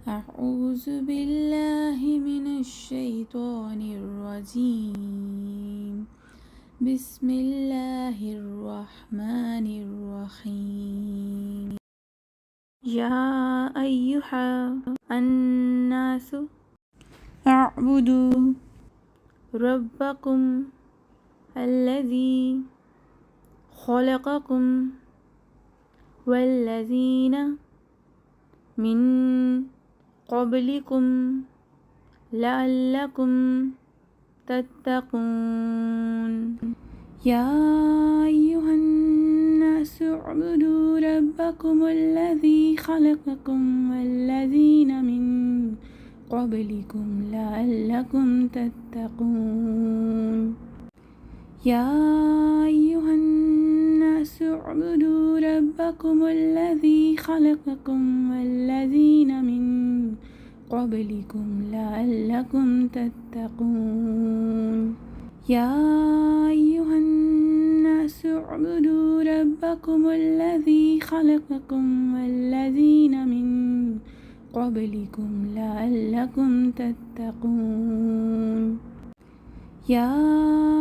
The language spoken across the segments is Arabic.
أعوذ بالله من الشيطان الرجيم. بسم الله الرحمن الرحيم. يا أيها الناس اعبدوا ربكم الذي خلقكم والذين من قبلكم لعلكم تتقون. يا أيها الناس اعبدوا ربكم الذي خلقكم والذين من قبلكم لعلكم تتقون. يا أيها الناس اعبدوا ربكم الذي خلقكم والذين من قبلكم لعلكم تتقون. يا أيها الناس اعبدوا ربكم الذي خلقكم والذين من قبلكم لعلكم تتقون. يا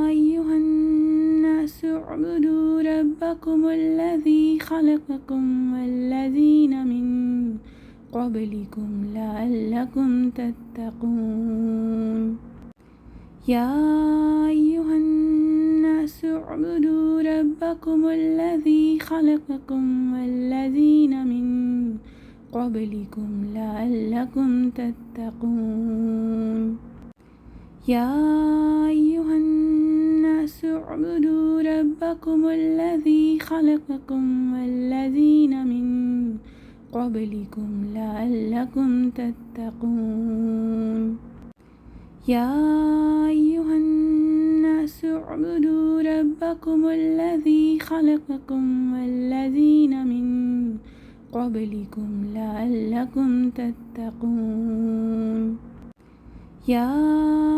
أيها الناس اعبدوا ربكم الذي خلقكم والذين من قبلكم لعلكم تتقون. يا أيها الناس اعبدوا ربكم الذي خلقكم والذين من قبلكم لعلكم تتقون. يا أيها الناس اعبدوا ربكم الذي خلقكم والذين من قبلكم لعلكم تتقون. يا أيها الناس اعبدوا ربكم الذي خلقكم والذين من قبلكم لعلكم تتقون. يا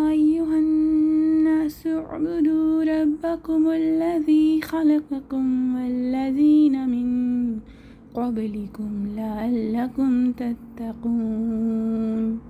أيها الناس اعبدوا ربكم الذي خلقكم والذين من قبلكم لعلكم تتقون.